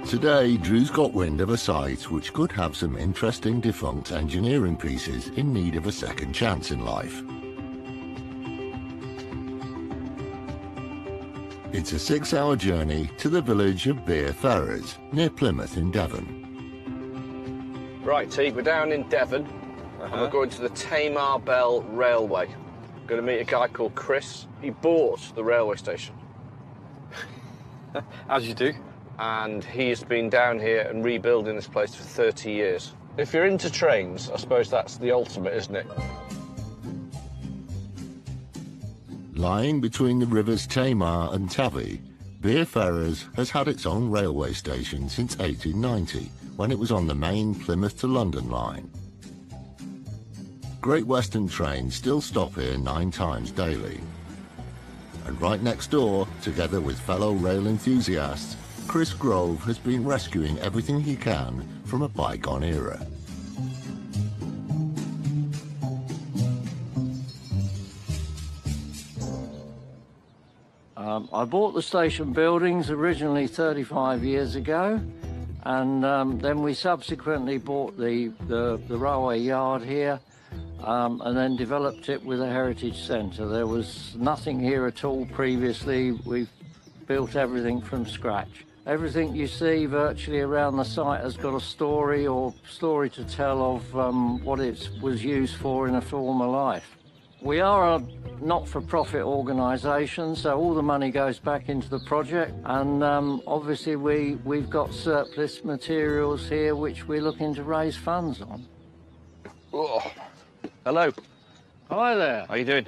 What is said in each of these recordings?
Today, Drew's got wind of a site which could have some interesting defunct engineering pieces in need of a second chance in life. It's a 6-hour journey to the village of Beer Ferrers, near Plymouth in Devon. Right, T, we're down in Devon, and we're going to the Tamar Railway. Going to meet a guy called Chris. He bought the railway station. As you do. And he's been down here and rebuilding this place for 30 years. If you're into trains, I suppose that's the ultimate, isn't it? Lying between the rivers Tamar and Tavy, Beer Ferrers has had its own railway station since 1890, when it was on the main Plymouth to London line. Great Western trains still stop here 9 times daily. And right next door, together with fellow rail enthusiasts, Chris Grove has been rescuing everything he can from a bygone era. I bought the station buildings originally 35 years ago, and then we subsequently bought the railway yard here, and then developed it with a heritage centre. There was nothing here at all previously. We've built everything from scratch. Everything you see virtually around the site has got a story to tell of what it was used for in a former life. We are a not-for-profit organisation, so all the money goes back into the project, and obviously we've got surplus materials here which we're looking to raise funds on. Oh. Hello. Hi there. How you doing?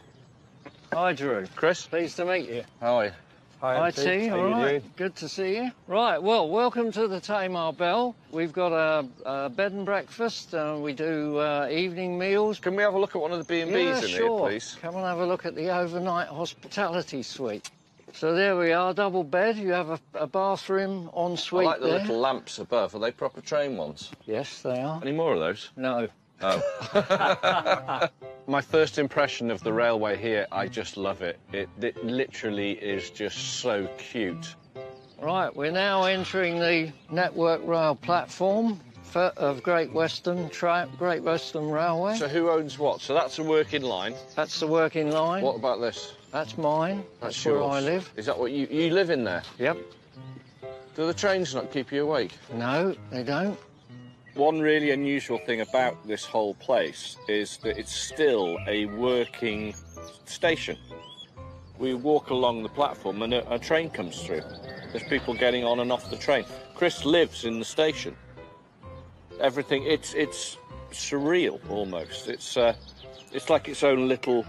Hi, Drew. Chris? Pleased to meet you. How are you? Hi, T. All right. Good to see you. Right, well, welcome to the Tamar Bell. We've got a bed and breakfast. We do evening meals. Can we have a look at one of the B&Bs in here, please? Come and have a look at the overnight hospitality suite. So there we are, double bed. You have a bathroom en suite. I like the little lamps above. Are they proper train ones? Yes, they are. Any more of those? No. Oh. My first impression of the railway here, I just love it. It literally is just so cute. Right, we're now entering the Network Rail platform of Great Western Railway. So who owns what? So that's a working line. That's the working line. What about this? That's mine. That's yours. where I live. Is that what you live in there? Yep. Do the trains not keep you awake? No, they don't. One really unusual thing about this whole place is that it's still a working station. We walk along the platform and a train comes through. There's people getting on and off the train. Chris lives in the station. Everything, it's surreal almost. It's like its own little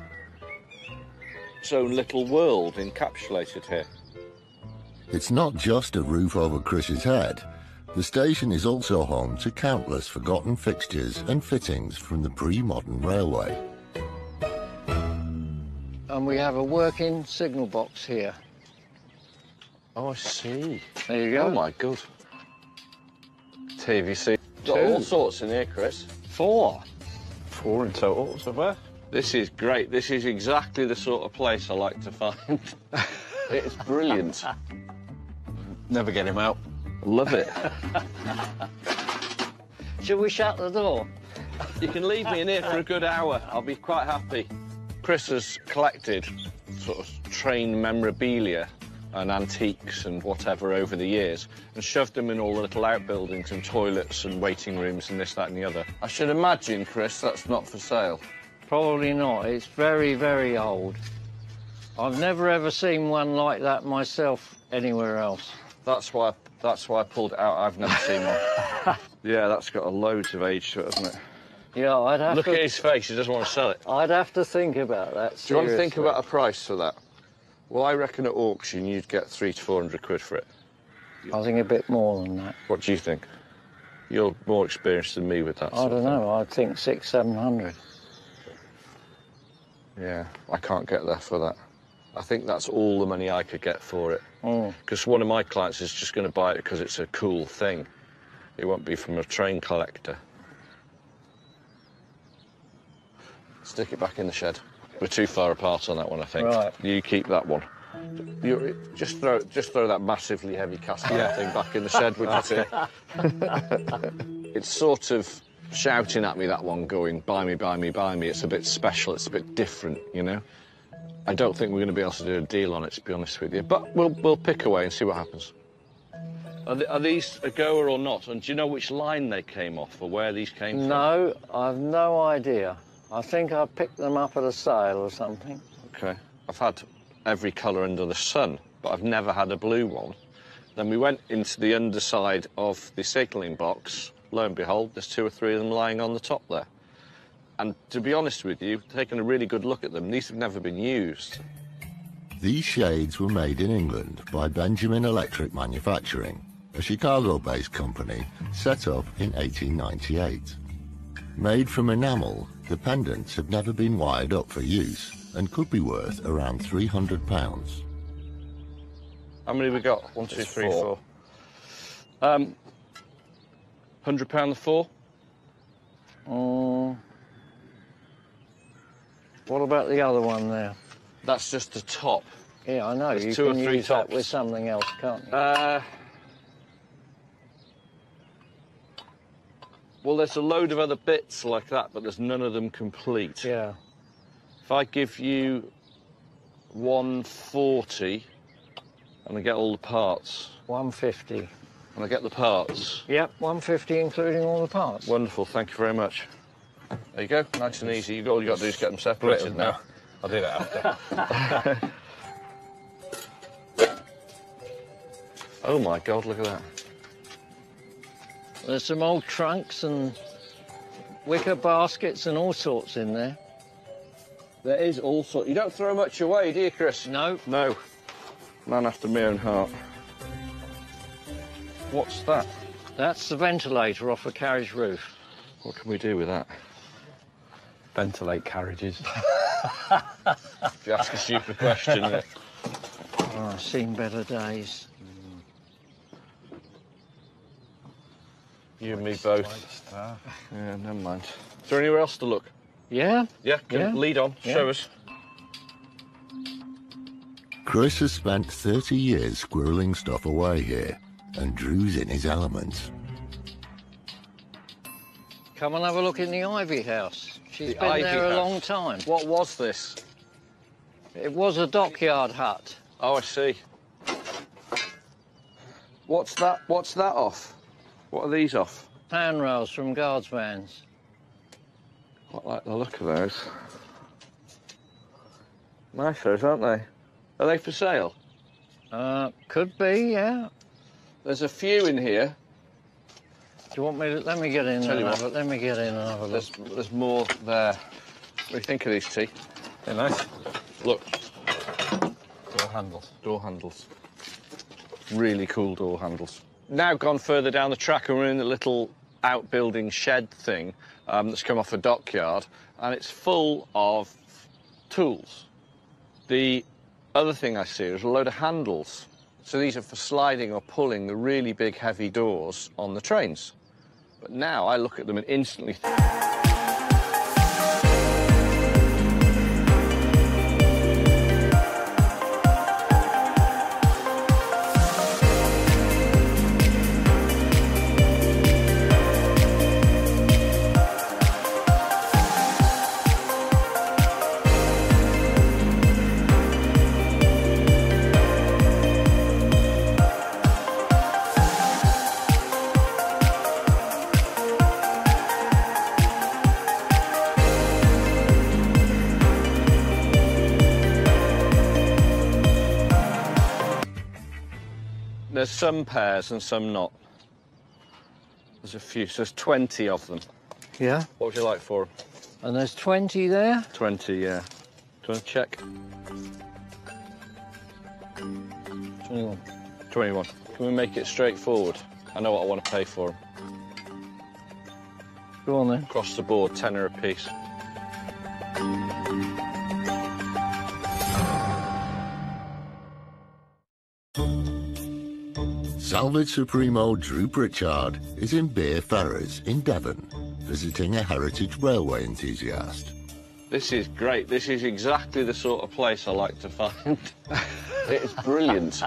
world encapsulated here. It's not just a roof over Chris's head. The station is also home to countless forgotten fixtures and fittings from the pre-modern railway. And we have a working signal box here. Oh, I see. There you go. Oh, my God. TVC. Got all sorts in here, Chris. 4. 4 in total, so far. This is great. This is exactly the sort of place I like to find. It's brilliant. Never get him out. Love it. Shall we shut the door? You can leave me in here for a good hour. I'll be quite happy. Chris has collected sort of train memorabilia and antiques and whatever over the years and shoved them in all the little outbuildings and toilets and waiting rooms and this, that and the other. I should imagine, Chris, that's not for sale. Probably not. It's very, very old. I've never ever seen one like that myself anywhere else. That's why I pulled it out. I've never seen one. Yeah, that's got a loads of age to it, hasn't it? Yeah, I'd have Look to... at his face, he doesn't want to sell it. I'd have to think about that, seriously. Do you want to think about a price for that? Well, I reckon at auction you'd get 300 to 400 quid for it. I think a bit more than that. What do you think? You're more experienced than me with that. I don't know, I'd think 600, 700. Yeah, I can't get there for that. I think that's all the money I could get for it. Because one of my clients is just going to buy it because it's a cool thing. It won't be from a train collector. Stick it back in the shed. We're too far apart on that one, I think. Right. You keep that one. Just throw that massively heavy cast iron thing back in the shed, would you? It's sort of shouting at me, that one, going, buy me, buy me, buy me. It's a bit special, it's a bit different, you know? I don't think we're going to be able to do a deal on it, to be honest with you. But we'll pick away and see what happens. Are these a goer or not? And do you know which line they came off or where these came from? No, I've no idea. I think I picked them up at a sale or something. OK. I've had every colour under the sun, but I've never had a blue one. Then we went into the underside of the signalling box. Lo and behold, there's 2 or 3 of them lying on the top there. And to be honest with you, taking a really good look at them, these have never been used. These shades were made in England by Benjamin Electric Manufacturing, a Chicago-based company set up in 1898. Made from enamel, the pendants have never been wired up for use and could be worth around £300. How many we got? 1, 2, 3, 4. £100 the 4? What about the other one there? That's just the top. Yeah, I know. There's you 2 or can 3 use that tops. with something else, can't you? Well, there's a load of other bits like that, but there's none of them complete. Yeah. If I give you 140 and I get all the parts. 150. And I get the parts. Yep, 150 including all the parts. Wonderful, thank you very much. There you go, nice and easy. All you got to do is get them separated now. I'll do that after. Oh my God, look at that. There's some old trunks and wicker baskets and all sorts in there. There is all sorts. You don't throw much away, do you, Chris? No. No. Man after my own heart. What's that? That's the ventilator off a carriage roof. What can we do with that? Ventilate carriages. If you ask a stupid question. Oh, I've seen better days. You and me both. Yeah, never mind. Is there anywhere else to look? Yeah? Yeah, lead on. Yeah. Show us. Chris has spent 30 years squirreling stuff away here, and Drew's in his element. Come and have a look in the Ivy House. She's The been Ivy there a House. long time. What was this? It was a dockyard hut. Oh, I see. What's that? What's that off? What are these off? Handrails from guards' vans. Quite like the look of those. Nice those, aren't they? Are they for sale? Could be, yeah. There's a few in here. Do you want me to... Let me get in Tell you and what. have a... Let me get in and have a look. There's more there. What do you think of these, T? They're nice. Look, Door handles. door handles. Really cool door handles. Now gone further down the track and we're in the little outbuilding shed thing that's come off a dockyard, and it's full of tools. The other thing I see is a load of handles. So these are for sliding or pulling the really big heavy doors on the trains. But now I look at them and instantly there's some pairs and some not. There's a few, so there's 20 of them. Yeah? What would you like for them? And there's 20 there? 20, yeah. Do you want to check? 21. 21. Can we make it straightforward? I know what I want to pay for them. Go on then. Across the board, tenner a piece. Salvage Supremo Drew Pritchard is in Beer Ferrers in Devon, visiting a heritage railway enthusiast. This is great. This is exactly the sort of place I like to find. It's brilliant.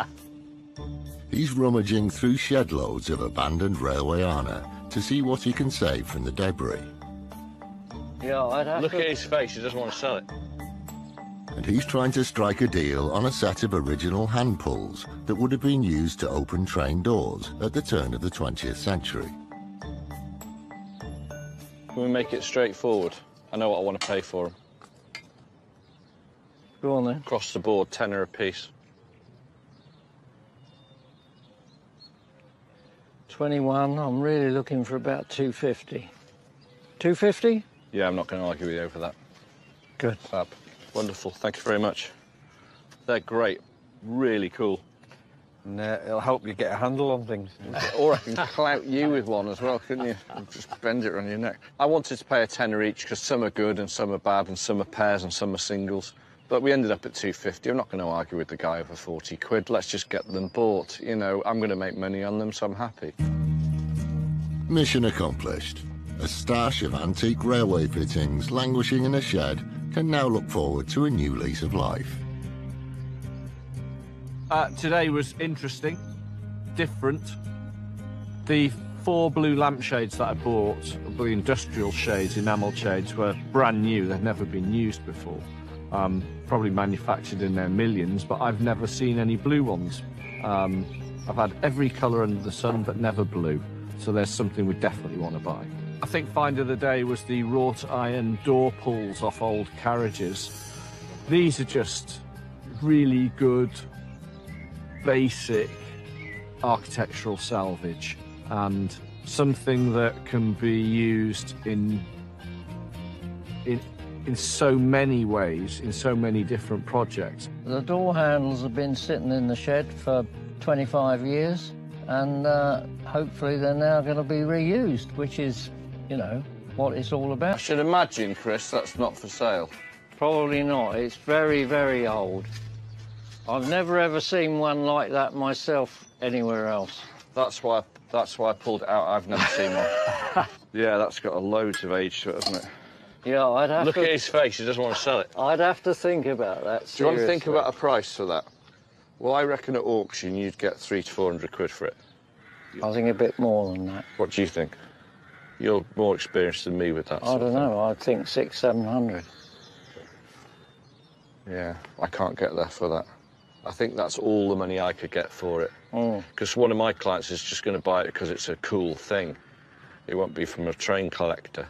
He's rummaging through shed loads of abandoned railway armour to see what he can save from the debris. Yeah, I'd have Look to... at his face, he doesn't want to sell it. And he's trying to strike a deal on a set of original hand pulls that would have been used to open train doors at the turn of the 20th century. Can we make it straightforward? I know what I want to pay for them. Go on then. Across the board, tenner a piece. 21, I'm really looking for about 250. 250? Yeah, I'm not going to argue with you over that. Good. Fab. Wonderful, thank you very much. They're great, really cool. And it'll help you get a handle on things. Or I can clout you with one as well, couldn't you? Just bend it around your neck. I wanted to pay a tenner each because some are good and some are bad and some are pairs and some are singles. But we ended up at 250. I'm not going to argue with the guy over 40 quid. Let's just get them bought. You know, I'm going to make money on them, so I'm happy. Mission accomplished. A stash of antique railway fittings languishing in a shed can now look forward to a new lease of life. Today was interesting, different. The 4 blue lampshades that I bought, the industrial shades, enamel shades, were brand new. They'd never been used before. Probably manufactured in their millions, but I've never seen any blue ones. I've had every colour under the sun, but never blue. So there's something we definitely want to buy. I think find of the day was the wrought iron door pulls off old carriages. These are just really good, basic architectural salvage and something that can be used in so many ways, in so many different projects. The door handles have been sitting in the shed for 25 years, and hopefully they're now going to be reused, which is, you know, what it's all I about. should imagine, Chris, that's not for sale. Probably not. It's very, very old. I've never ever seen one like that myself anywhere else. That's why I pulled it out. I've never seen one. Yeah, that's got a loads of age to it, hasn't it? Yeah, I'd have Look to... at his face, he doesn't want to sell it. I'd have to think about that, Do you want to think seriously. about a price for that? Well, I reckon at auction you'd get 300 to 400 quid for it. I think a bit more than that. What do you think? You're more experienced than me with that. I don't know. I'd think 600, 700. Yeah, I can't get there for that. I think that's all the money I could get for it. Mm. Because one of my clients is just going to buy it because it's a cool thing. It won't be from a train collector.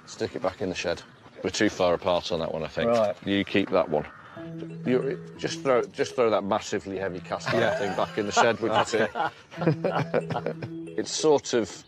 Stick it back in the shed. We're too far apart on that one, I think. Right. You keep that one. Just throw that massively heavy cast iron thing back in the shed, would you think? It's sort of